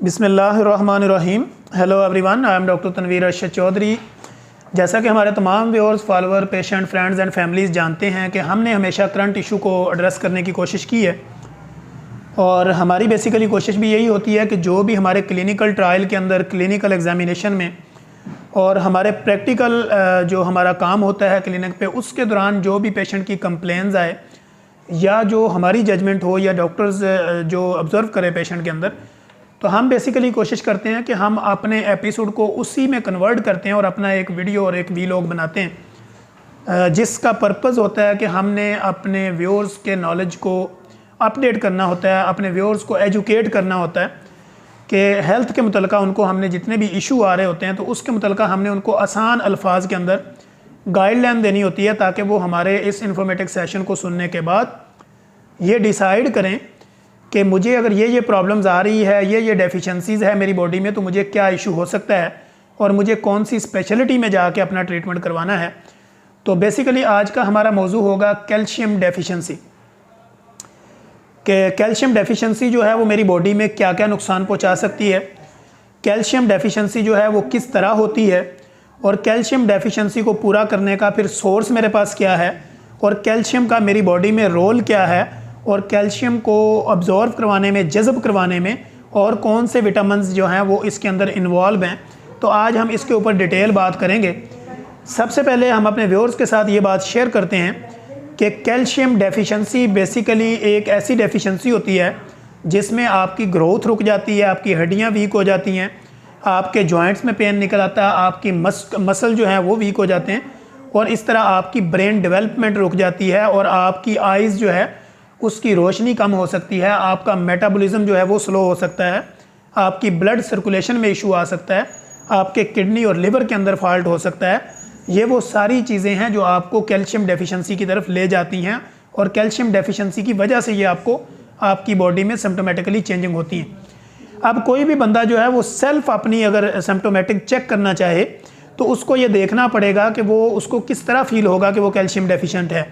बिस्मिल्लाहिर्रहमानिर्रहीम। Hello everyone, I am doctor Tanveer Arshad Chaudhary. जैसा कि हमारे तमाम viewers, follower, patient, friends and families जानते हैं कि हमने हमेशा करंट इशू को एड्रेस करने की कोशिश की है और हमारी बेसिकली कोशिश भी यही होती है कि जो भी हमारे क्लिनिकल ट्रायल के अंदर, क्लिनिकल एग्जामिनेशन में और हमारे प्रैक्टिकल जो हमारा काम होता है क्लिनिक पे, उसके दौरान जो भी पेशेंट की कंप्लेंट्स आए या जो हमारी जजमेंट हो या डॉक्टर्स जो ऑब्ज़र्व करें पेशेंट के अंदर, तो हम बेसिकली कोशिश करते हैं कि हम अपने एपिसोड को उसी में कन्वर्ट करते हैं और अपना एक वीडियो और एक वीलॉग बनाते हैं, जिसका पर्पज़ होता है कि हमने अपने व्यूअर्स के नॉलेज को अपडेट करना होता है, अपने व्यूअर्स को एजुकेट करना होता है कि हेल्थ के मुतल्लिक़ उनको हमने जितने भी इशू आ रहे होते हैं तो उसके मुतल्लिक़ हमने उनको आसान अल्फाज के अंदर गाइडलाइन देनी होती है, ताकि वो हमारे इस इंफॉर्मेटिव सेशन को सुनने के बाद ये डिसाइड करें कि मुझे अगर ये प्रॉब्लम्स आ रही है, ये डेफिशिएंसीज़ है मेरी बॉडी में, तो मुझे क्या इशू हो सकता है और मुझे कौन सी स्पेशलिटी में जाके अपना ट्रीटमेंट करवाना है। तो बेसिकली आज का हमारा मौजू होगा कैल्शियम डेफिशिएंसी, कि कैल्शियम डेफिशिएंसी जो है वो मेरी बॉडी में क्या क्या नुकसान पहुंचा सकती है, कैल्शियम डेफिशिएंसी जो है वो किस तरह होती है और कैल्शियम डेफिशिएंसी को पूरा करने का फिर सोर्स मेरे पास क्या है और कैल्शियम का मेरी बॉडी में रोल क्या है और कैल्शियम को अब्जॉर्व करवाने में, जज़ब करवाने में और कौन से विटामिन्स जो हैं वो इसके अंदर इन्वॉल्व हैं। तो आज हम इसके ऊपर डिटेल बात करेंगे। सबसे पहले हम अपने व्यूअर्स के साथ ये बात शेयर करते हैं कि कैल्शियम डेफिशिएंसी बेसिकली एक ऐसी डेफिशिएंसी होती है जिसमें आपकी ग्रोथ रुक जाती है, आपकी हड्डियाँ वीक हो जाती हैं, आपके जॉइंट्स में पेन निकल आता है, आपकी मसल जो है वो वीक हो जाते हैं और इस तरह आपकी ब्रेन डेवलपमेंट रुक जाती है और आपकी आइज़ जो है उसकी रोशनी कम हो सकती है, आपका मेटाबॉलिज्म जो है वो स्लो हो सकता है, आपकी ब्लड सर्कुलेशन में इशू आ सकता है, आपके किडनी और लिवर के अंदर फॉल्ट हो सकता है। ये वो सारी चीज़ें हैं जो आपको कैल्शियम डेफिशिएंसी की तरफ ले जाती हैं और कैल्शियम डेफिशिएंसी की वजह से ये आपको आपकी बॉडी में सिम्टोमेटिकली चेंजिंग होती हैं। अब कोई भी बंदा जो है वो सेल्फ अपनी अगर सिम्टोमेटिक चेक करना चाहे तो उसको ये देखना पड़ेगा कि वो उसको किस तरह फील होगा कि वो कैल्शियम डेफिशिएंट है।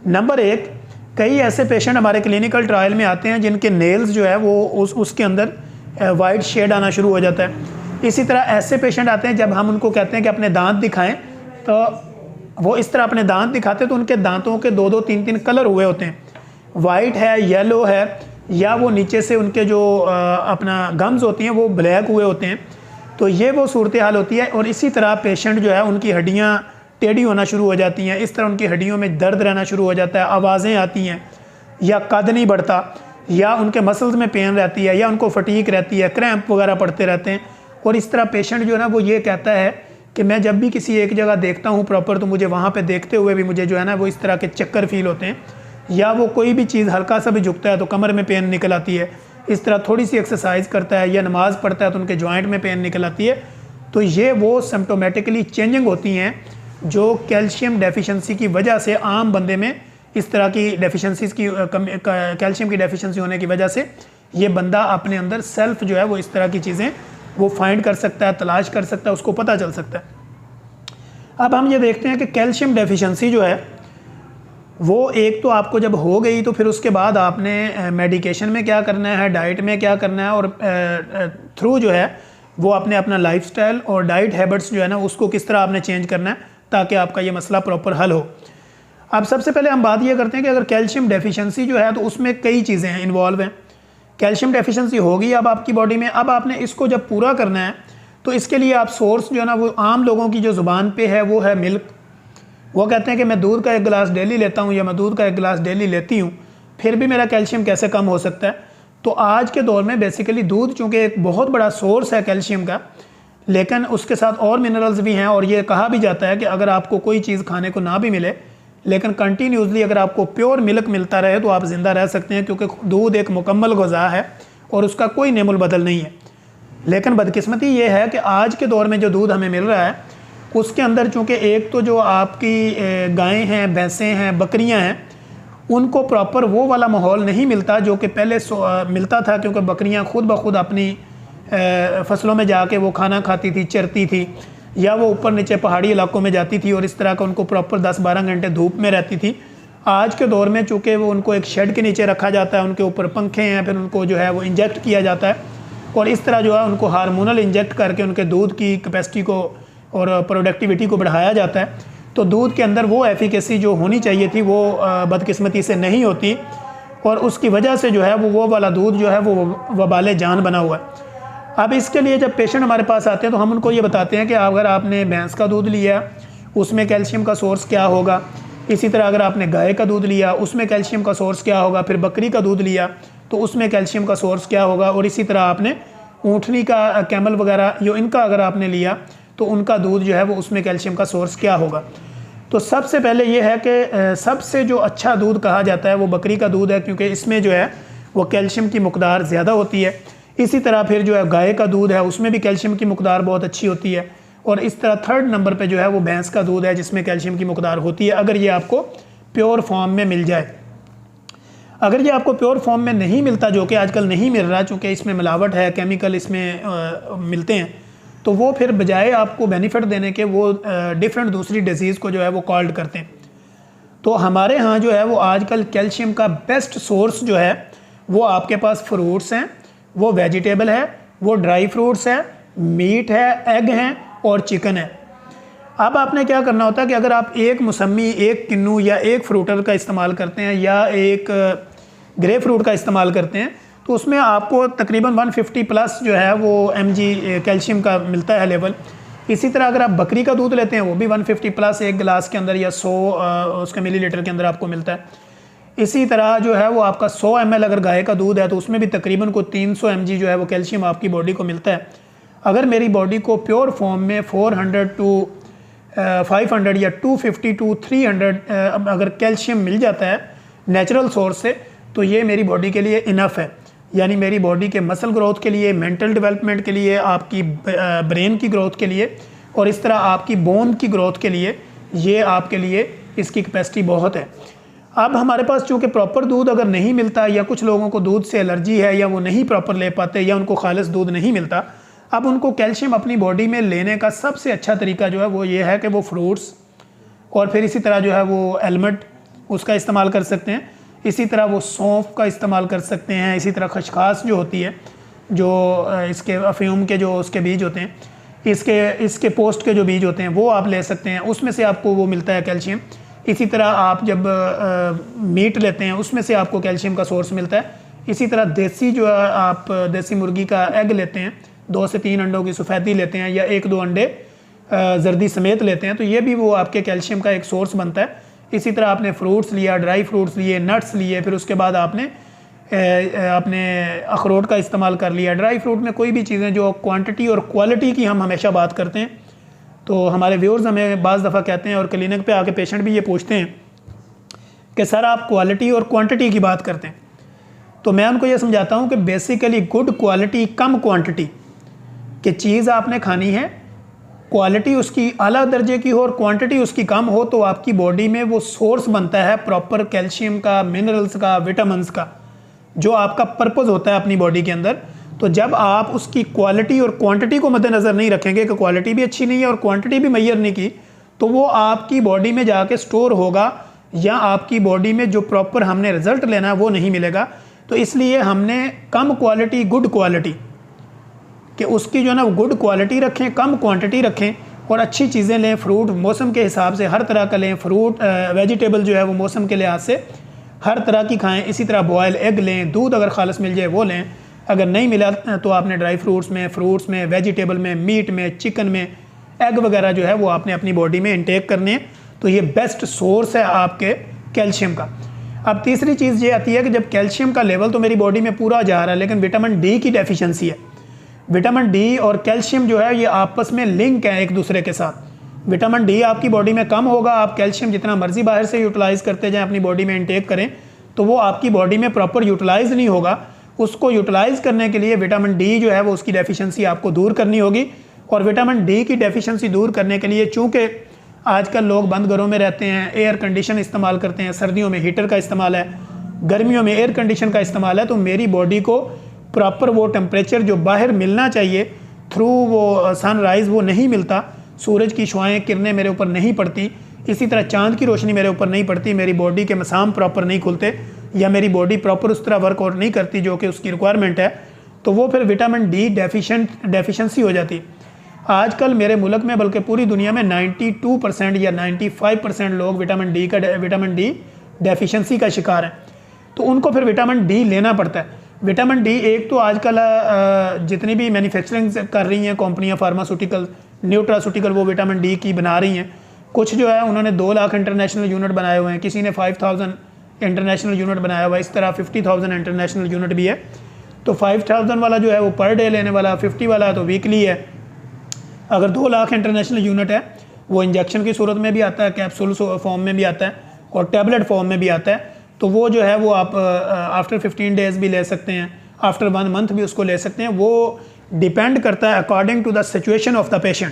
नंबर एक, कई ऐसे पेशेंट हमारे क्लिनिकल ट्रायल में आते हैं जिनके नेल्स जो है वो उसके अंदर वाइट शेड आना शुरू हो जाता है। इसी तरह ऐसे पेशेंट आते हैं जब हम उनको कहते हैं कि अपने दांत दिखाएं तो वो इस तरह अपने दांत दिखाते हैं तो उनके दांतों के दो दो तीन तीन कलर हुए होते हैं, वाइट है, येलो है, या वो नीचे से उनके जो अपना गम्स होती हैं वो ब्लैक हुए होते हैं। तो ये वो सूरत हाल होती है। और इसी तरह पेशेंट जो है उनकी हड्डियाँ टेढ़ी होना शुरू हो जाती हैं, इस तरह उनकी हड्डियों में दर्द रहना शुरू हो जाता है, आवाज़ें आती हैं, या कद नहीं बढ़ता, या उनके मसल्स में पेन रहती है, या उनको फटीक रहती है, क्रैम्प वगैरह पड़ते रहते हैं। और इस तरह पेशेंट जो है ना वो ये कहता है कि मैं जब भी किसी एक जगह देखता हूँ प्रॉपर, तो मुझे वहाँ पे देखते हुए भी मुझे जो है ना वो इस तरह के चक्कर फील होते हैं, या वो कोई भी चीज़ हल्का सा भी झुकता है तो कमर में पेन निकल आती है। इस तरह थोड़ी सी एक्सरसाइज करता है या नमाज़ पढ़ता है तो उनके जॉइंट में पेन निकल आती है। तो ये वो सिम्टोमेटिकली चेंजिंग होती हैं जो कैल्शियम डेफिशिएंसी की वजह से आम बंदे में इस तरह की डेफिशिएंसीज़ की कैल्शियम की डेफिशिएंसी होने की वजह से ये बंदा अपने अंदर सेल्फ जो है वो इस तरह की चीज़ें वो फाइंड कर सकता है, तलाश कर सकता है, उसको पता चल सकता है। अब हम ये देखते हैं कि कैल्शियम डेफिशिएंसी जो है वो एक तो आपको जब हो गई तो फिर उसके बाद आपने मेडिकेशन में क्या करना है, डाइट में क्या करना है और थ्रू जो है वो आपने अपना लाइफस्टाइल और डाइट हैबिट्स जो है ना उसको किस तरह आपने चेंज करना है ताकि आपका ये मसला प्रॉपर हल हो। अब सबसे पहले हम बात ये करते हैं कि अगर कैल्शियम डेफिशिएंसी जो है तो उसमें कई चीज़ें हैं इन्वॉल्व हैं। कैल्शियम डेफिशिएंसी होगी अब आपकी बॉडी में, अब आपने इसको जब पूरा करना है तो इसके लिए आप सोर्स जो है ना वो आम लोगों की जो ज़ुबान पे है वो है मिल्क। वो कहते हैं कि मैं दूध का 1 गिलास डेली लेता हूँ या मैं दूध का 1 गिलास डेली लेती हूँ, फिर भी मेरा कैल्शियम कैसे कम हो सकता है। तो आज के दौर में बेसिकली दूध चूँकि एक बहुत बड़ा सोर्स है कैल्शियम का, लेकिन उसके साथ और मिनरल्स भी हैं और ये कहा भी जाता है कि अगर आपको कोई चीज़ खाने को ना भी मिले लेकिन कंटिन्यूसली अगर आपको प्योर मिल्क मिलता रहे तो आप ज़िंदा रह सकते हैं, क्योंकि दूध एक मुकम्मल ग़िज़ा है और उसका कोई नेमुल बदल नहीं है। लेकिन बदकिस्मती ये है कि आज के दौर में जो दूध हमें मिल रहा है उसके अंदर चूँकि एक तो जो आपकी गायें हैं, भैंसें हैं, बकरियाँ हैं, उनको प्रॉपर वो वाला माहौल नहीं मिलता जो कि पहले मिलता था, क्योंकि बकरियाँ खुद ब खुद अपनी फसलों में जाके वो खाना खाती थी, चरती थी, या वो ऊपर नीचे पहाड़ी इलाकों में जाती थी और इस तरह का उनको प्रॉपर 10-12 घंटे धूप में रहती थी। आज के दौर में चूँकि वो उनको एक शेड के नीचे रखा जाता है, उनके ऊपर पंखे हैं, फिर उनको जो है वो इंजेक्ट किया जाता है और इस तरह जो है उनको हार्मोनल इंजेक्ट करके उनके दूध की कैपेसिटी को और प्रोडक्टिविटी को बढ़ाया जाता है। तो दूध के अंदर वो एफिकेसी जो होनी चाहिए थी वो बदकिस्मती से नहीं होती, और उसकी वजह से जो है वो वाला दूध जो है वो वबाले जान बना हुआ है। अब इसके लिए जब पेशेंट हमारे पास आते हैं तो हम उनको ये बताते हैं कि अगर आपने भैंस का दूध लिया उसमें कैल्शियम का सोर्स क्या होगा, इसी तरह अगर आपने गाय का दूध लिया उसमें कैल्शियम का सोर्स क्या होगा, फिर बकरी का दूध लिया तो उसमें कैल्शियम का सोर्स क्या होगा, और इसी तरह आपने ऊँटनी का, कैमल वगैरह जो इनका अगर आपने लिया तो उनका दूध जो है वो उसमें कैल्शियम का सोर्स क्या होगा। तो सबसे पहले ये है कि सबसे जो अच्छा दूध कहा जाता है वो बकरी का दूध है, क्योंकि इसमें जो है वो कैल्शियम की मकदार ज़्यादा होती है। इसी तरह फिर जो है गाय का दूध है उसमें भी कैल्शियम की मकदार बहुत अच्छी होती है, और इस तरह थर्ड नंबर पे जो है वो भैंस का दूध है जिसमें कैल्शियम की मकदार होती है, अगर ये आपको प्योर फॉर्म में मिल जाए। अगर ये आपको प्योर फॉर्म में नहीं मिलता, जो कि आजकल नहीं मिल रहा चूँकि इसमें मिलावट है, केमिकल इसमें मिलते हैं, तो वो फिर बजाय आपको बेनिफिट देने के वो डिफरेंट दूसरी डिजीज़ को जो है वो कॉल्ड करते हैं। तो हमारे यहाँ जो है वो आजकल कैल्शियम का बेस्ट सोर्स जो है वो आपके पास फ्रूट्स हैं, वो वेजिटेबल है, वो ड्राई फ्रूट्स है, मीट है, एग हैं और चिकन है। अब आपने क्या करना होता है कि अगर आप एक मौसमी, एक किन्नू या एक फ्रूटर का इस्तेमाल करते हैं या एक ग्रे फ्रूट का इस्तेमाल करते हैं तो उसमें आपको तकरीबन 150 प्लस जो है वो mg कैल्शियम का मिलता है लेवल। इसी तरह अगर आप बकरी का दूध लेते हैं वो भी 150 प्लस एक गिलास के अंदर या 100 उसके मिलीलीटर के अंदर आपको मिलता है। इसी तरह जो है वो आपका 100 ml अगर गाय का दूध है तो उसमें भी तकरीबन को 300 mg जो है वो कैल्शियम आपकी बॉडी को मिलता है। अगर मेरी बॉडी को प्योर फॉर्म में 400 टू 500 या 250 टू 300 अगर कैल्शियम मिल जाता है नेचुरल सोर्स से, तो ये मेरी बॉडी के लिए इनफ है। यानी मेरी बॉडी के मसल ग्रोथ के लिए, मेंटल डेवलपमेंट के लिए, आपकी ब्रेन की ग्रोथ के लिए और इस तरह आपकी बोन की ग्रोथ के लिए ये आपके लिए इसकी कैपेसिटी बहुत है। अब हमारे पास चूँकि प्रॉपर दूध अगर नहीं मिलता या कुछ लोगों को दूध से एलर्जी है या वो नहीं प्रॉपर ले पाते या उनको खालिस दूध नहीं मिलता, अब उनको कैल्शियम अपनी बॉडी में लेने का सबसे अच्छा तरीका जो है वो ये है कि वो फ्रूट्स और फिर इसी तरह जो है वो आलमंड उसका इस्तेमाल कर सकते हैं। इसी तरह वो सौंफ का इस्तेमाल कर सकते हैं। इसी तरह खसखस जो होती है, जो इसके अफ्यूम के जो उसके बीज होते हैं, इसके पोस्ट के जो बीज होते हैं वो आप ले सकते हैं, उसमें से आपको वो मिलता है कैल्शियम। इसी तरह आप जब मीट लेते हैं उसमें से आपको कैल्शियम का सोर्स मिलता है। इसी तरह देसी जो है आप देसी मुर्गी का एग लेते हैं, 2 से 3 अंडों की सफ़ेदी लेते हैं या 1-2 अंडे जर्दी समेत लेते हैं, तो ये भी वो आपके कैल्शियम का एक सोर्स बनता है। इसी तरह आपने फ्रूट्स लिया, ड्राई फ्रूट्स लिए, नट्स लिए, फिर उसके बाद आपने अखरोट का इस्तेमाल कर लिया। ड्राई फ्रूट में कोई भी चीज़ें जो क्वांटिटी और क्वालिटी की हम हमेशा बात करते हैं, तो हमारे व्यूअर्स हमें बाज़ दफ़ा कहते हैं और क्लिनिक पे आके पेशेंट भी ये पूछते हैं कि सर आप क्वालिटी और क्वांटिटी की बात करते हैं। तो मैं उनको ये समझाता हूँ कि बेसिकली गुड क्वालिटी कम क्वांटिटी कि चीज़ आपने खानी है, क्वालिटी उसकी आला दर्जे की हो और क्वांटिटी उसकी कम हो, तो आपकी बॉडी में वो सोर्स बनता है प्रॉपर कैल्शियम का, मिनरल्स का, विटामिन्स का, जो आपका पर्पज़ होता है अपनी बॉडी के अंदर। तो जब आप उसकी क्वालिटी और क्वांटिटी को मद्देनज़र नहीं रखेंगे कि क्वालिटी भी अच्छी नहीं है और क्वांटिटी भी मैयर नहीं की, तो वो आपकी बॉडी में जाके स्टोर होगा या आपकी बॉडी में जो प्रॉपर हमने रिज़ल्ट लेना है वो नहीं मिलेगा। तो इसलिए हमने कम क्वालिटी गुड क्वालिटी कि उसकी जो है ना वो गुड क्वालिटी रखें, कम क्वांटिटी रखें और अच्छी चीज़ें लें। फ्रूट मौसम के हिसाब से हर तरह का लें, फ्रूट वेजिटेबल जो है वो मौसम के लिहाज से हर तरह की खाएं। इसी तरह बॉयल एग लें, दूध अगर खालिस मिल जाए वो लें, अगर नहीं मिला तो आपने ड्राई फ्रूट्स में, वेजिटेबल में, मीट में, चिकन में, एग वगैरह जो है वो आपने अपनी बॉडी में इंटेक करने हैं। तो ये बेस्ट सोर्स है आपके कैल्शियम का। अब तीसरी चीज़ ये आती है कि जब कैल्शियम का लेवल तो मेरी बॉडी में पूरा जा रहा है लेकिन विटामिन डी की डेफिशिएंसी है। विटामिन डी और कैल्शियम जो है ये आपस में लिंक है एक दूसरे के साथ। विटामिन डी आपकी बॉडी में कम होगा, आप कैल्शियम जितना मर्जी बाहर से यूटिलाइज़ करते जाएं, अपनी बॉडी में इंटेक करें, तो वो आपकी बॉडी में प्रॉपर यूटिलाइज़ नहीं होगा। उसको यूटिलाइज़ करने के लिए विटामिन डी जो है वो उसकी डेफिशिएंसी आपको दूर करनी होगी। और विटामिन डी की डेफिशिएंसी दूर करने के लिए, चूँकि आजकल लोग बंद घरों में रहते हैं, एयर कंडीशन इस्तेमाल करते हैं, सर्दियों में हीटर का इस्तेमाल है, गर्मियों में एयर कंडीशन का इस्तेमाल है, तो मेरी बॉडी को प्रॉपर वो टेम्परेचर जो बाहर मिलना चाहिए थ्रू वो सनराइज़ वो नहीं मिलता, सूरज की शुआएँ किरणें मेरे ऊपर नहीं पड़ती, इसी तरह चांद की रोशनी मेरे ऊपर नहीं पड़ती, मेरी बॉडी के मसाम प्रॉपर नहीं खुलते या मेरी बॉडी प्रॉपर उस तरह वर्कआउट नहीं करती जो कि उसकी रिक्वायरमेंट है, तो वो फिर विटामिन डी डेफिशिएंसी हो जाती है। आजकल मेरे मुल्क में बल्कि पूरी दुनिया में 92% या 95% लोग विटामिन डी डेफिशिएंसी का शिकार हैं। तो उनको फिर विटामिन डी लेना पड़ता है। विटामिन डी एक तो आजकल जितनी भी मैन्युफैक्चरिंग कर रही हैं कंपनियां, फार्मास्यूटिकल, न्यूट्रास्यूटिकल, वो विटामिन डी की बना रही हैं। कुछ जो है उन्होंने 2 लाख इंटरनेशनल यूनिट बनाए हुए हैं, किसी ने 5000 इंटरनेशनल यूनिट बनाया हुआ है, इस तरह 50,000 इंटरनेशनल यूनिट भी है। तो 5000 वाला जो है वो पर डे लेने वाला, 50 वाला तो वीकली है। अगर 2 लाख इंटरनेशनल यूनिट है, वो इंजेक्शन की सूरत में भी आता है, कैप्सूल फॉर्म में भी आता है और टैबलेट फॉर्म में भी आता है। तो वो जो है वो आप आफ्टर 15 डेज़ भी ले सकते हैं, आफ्टर 1 मंथ भी उसको ले सकते हैं। वो डिपेंड करता है according to the situation of the patient,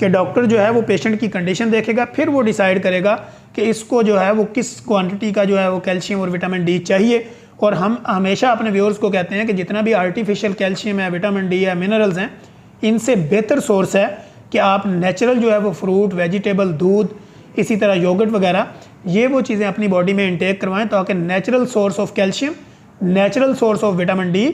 कि डॉक्टर जो है वो पेशेंट की कंडीशन देखेगा, फिर वो डिसाइड करेगा कि इसको जो है वो किस क्वांटिटी का जो है वो कैल्शियम और विटामिन डी चाहिए। और हम हमेशा अपने व्यूअर्स को कहते हैं कि जितना भी आर्टिफिशियल कैल्शियम है, विटामिन डी है, मिनरल्स हैं, इनसे बेहतर सोर्स है कि आप नेचुरल जो है वो फ्रूट, वेजिटेबल, दूध, इसी तरह योगर्ट वगैरह, ये वो चीज़ें अपनी बॉडी में इंटेक करवाएं, ताकि natural source of calcium, natural source of vitamin D,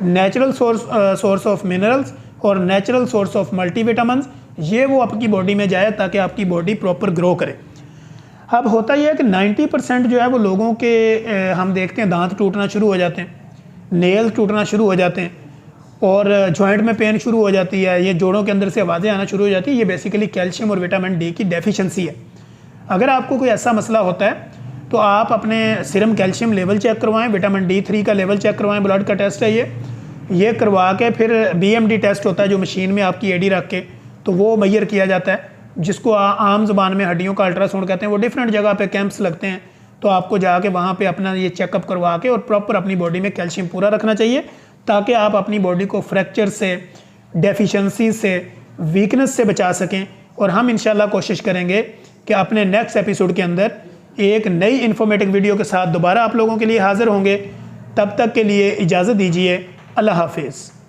natural source of minerals और नेचुरल सोर्स ऑफ मल्टीविटामिन्स, ये वो आपकी बॉडी में जाए ताकि आपकी बॉडी प्रॉपर ग्रो करे। अब होता यह है कि 90% जो है वो लोगों के हम देखते हैं दांत टूटना शुरू हो जाते हैं, नेल टूटना शुरू हो जाते हैं और जॉइंट में पेन शुरू हो जाती है, ये जोड़ों के अंदर से आवाज़ें आना शुरू हो जाती है। ये बेसिकली कैल्शियम और विटामिन डी की डेफिशिएंसी है। अगर आपको कोई ऐसा मसला होता है तो आप अपने सीरम कैल्शियम लेवल चेक करवाएं, विटामिन D3 का लेवल चेक करवाएं, ब्लड का टेस्ट है ये करवा के फिर BMD टेस्ट होता है जो मशीन में आपकी एडी रख के तो वो मैयर किया जाता है, जिसको आम ज़बान में हड्डियों का अल्ट्रासाउंड कहते हैं। वो डिफरेंट जगह पे कैंप्स लगते हैं, तो आपको जाके वहाँ पे अपना ये चेकअप करवा के और प्रॉपर अपनी बॉडी में कैल्शियम पूरा रखना चाहिए, ताकि आप अपनी बॉडी को फ्रैक्चर से, डेफिशिएंसी से, वीकनेस से बचा सकें। और हम इंशाल्लाह कोशिश करेंगे कि अपने नेक्स्ट एपिसोड के अंदर एक नई इन्फॉर्मेटिव वीडियो के साथ दोबारा आप लोगों के लिए हाज़िर होंगे। तब तक के लिए इजाज़त दीजिए। अल्लाह हाफिज़।